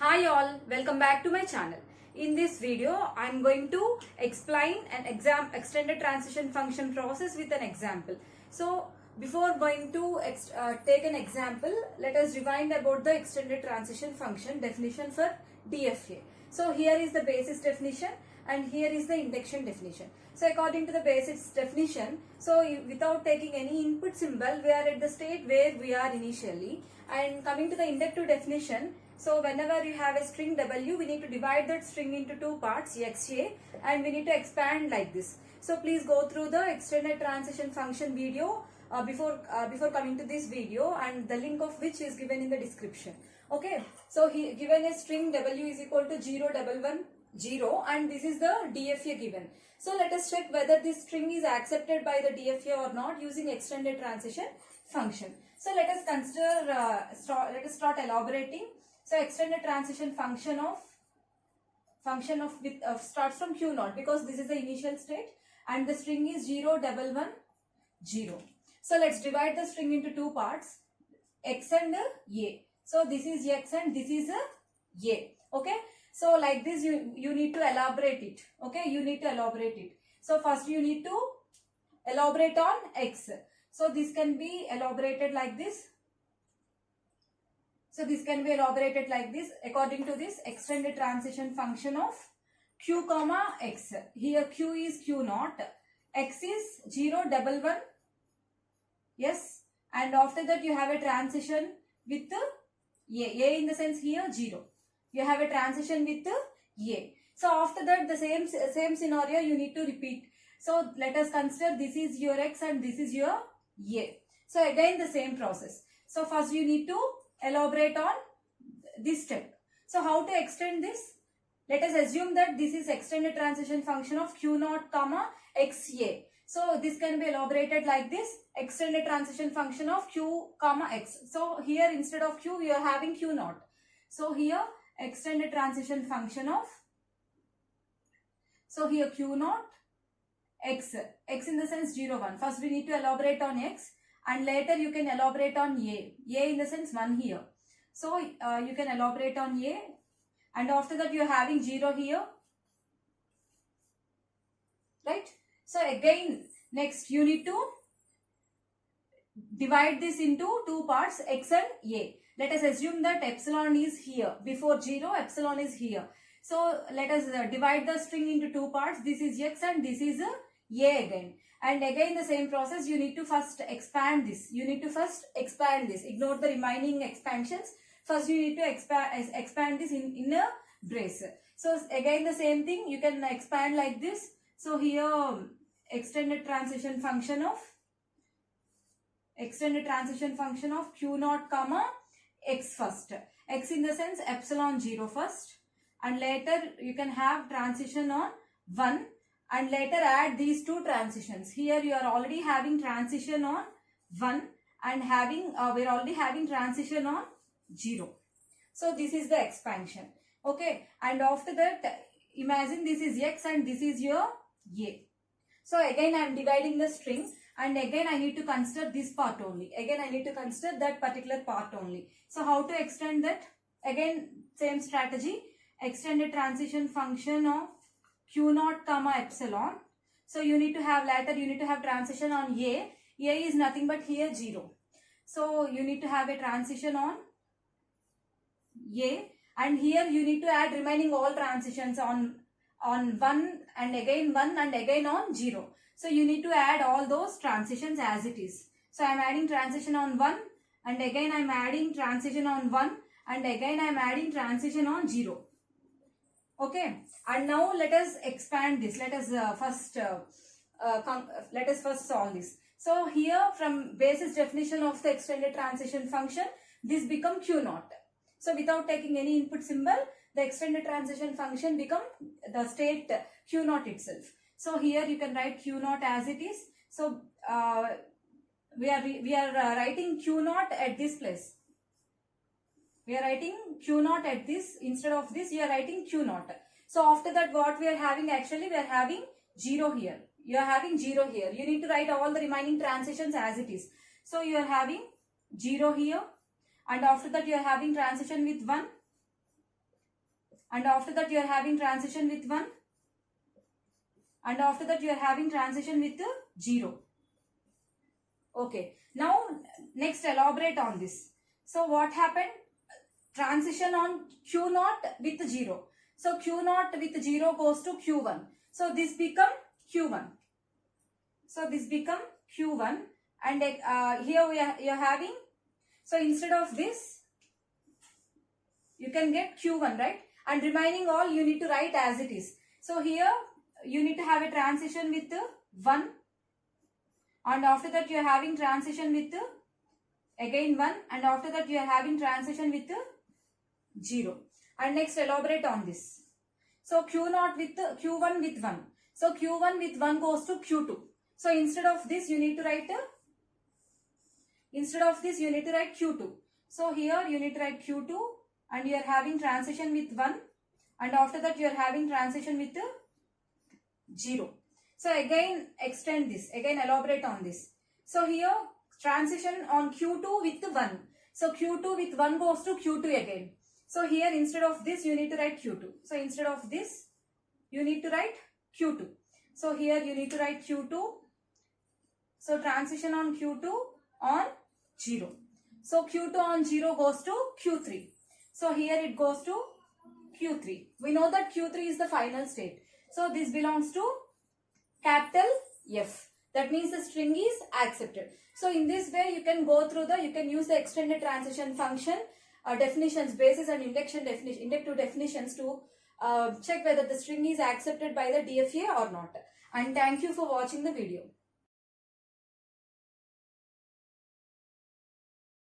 Hi all, welcome back to my channel. In this video, I am going to explain an extended transition function process with an example. So, before going to take an example, let us rewind about the extended transition function definition for DFA. So, here is the basis definition and here is the induction definition. So, according to the basis definition, so without taking any input symbol, we are at the state where we are initially. And coming to the inductive definition, so whenever you have a string W, we need to divide that string into two parts, XA, and we need to expand like this. So please go through the extended transition function video before coming to this video, and the link of which is given in the description. Okay, so he given a string W is equal to 0, 1, 1, 0, and this is the DFA given. So let us check whether this string is accepted by the DFA or not using extended transition function. So let us consider, let us start elaborating. So extended transition function starts from Q0 because this is the initial state and the string is 0, 1, 1, 0. So let's divide the string into two parts, X and A. So this is X and this is A. Okay. So like this you need to elaborate it. Okay. You need to elaborate it. So first you need to elaborate on X. So this can be elaborated like this. So this can be elaborated like this according to this extended transition function of Q comma X. Here Q is Q0, X is 0, 1, 1, yes, and after that you have a transition with A in the sense here 0. You have a transition with A. So after that the same scenario you need to repeat. So let us consider this is your X and this is your A. So again the same process. So first you need to elaborate on this step. So how to extend this? Let us assume that this is extended transition function of Q0 comma XA. So this can be elaborated like this, extended transition function of Q comma X. So here instead of Q we are having Q0. So here extended transition function of, so here Q0 X in the sense 0, 1. First we need to elaborate on X. And later you can elaborate on A in the sense 1 here. So you can elaborate on A, and after that you are having 0 here, right? So again next you need to divide this into two parts, X and A. Let us assume that epsilon is here, before 0 epsilon is here. So let us divide the string into two parts, this is X and this is A again. And again the same process, you need to first expand this. Ignore the remaining expansions. First you need to expand this in a brace. So again the same thing, you can expand like this. So here extended transition function of Q0 comma X first. X in the sense epsilon 0 first. And later you can have transition on 1. And later add these two transitions. Here you are already having transition on 1 and we're already having transition on 0. So this is the expansion. Okay. And after that, imagine this is X and this is your A. So again I am dividing the string and again I need to consider this part only. Again I need to consider that particular part only. So how to extend that? Again same strategy. Extended transition function of Q0 comma epsilon. So you need to have transition on A. A is nothing but here 0. So you need to have a transition on A, and here you need to add remaining all transitions on 1 and again 1 and again on 0. So you need to add all those transitions as it is. So I am adding transition on 1 and again I am adding transition on 1 and again I am adding transition on 0. Okay, and now let us expand this. Let us first solve this. So here from basis definition of the extended transition function, this become Q0. So without taking any input symbol, the extended transition function become the state Q0 itself. So here you can write Q0 as it is. So we are writing Q0 at this place. We are writing Q0 at this, instead of this you are writing Q0. So after that what we are having, actually we are having 0 here. You are having 0 here. You need to write all the remaining transitions as it is. So you are having 0 here, and after that you are having transition with 1 and after that you are having transition with 1, and after that you are having transition with 0. Okay, now next elaborate on this. So what happened? Transition on Q0 with 0. So Q0 with 0 goes to Q1. So this become Q1. So this become Q1, and here you are having, so instead of this you can get Q1, right? And remaining all you need to write as it is. So here you need to have a transition with 1, and after that you are having transition with again 1, and after that you are having transition with 0. And next elaborate on this. So Q0 with Q1 with 1. So Q1 with 1 goes to Q2. So instead of this you need to write Q2. So here you need to write Q2, and you are having transition with 1, and after that you are having transition with 0. So again extend this, again elaborate on this. So here transition on Q2 with 1. So Q2 with 1 goes to Q2 again. So here instead of this you need to write Q2. So instead of this you need to write Q2. So here you need to write Q2. So transition on Q2 on 0. So Q2 on 0 goes to Q3. So here it goes to Q3. We know that Q3 is the final state. So this belongs to capital F. That means the string is accepted. So in this way you can go through you can use the extended transition function definitions, basis and inductive definitions to check whether the string is accepted by the DFA or not. And thank you for watching the video.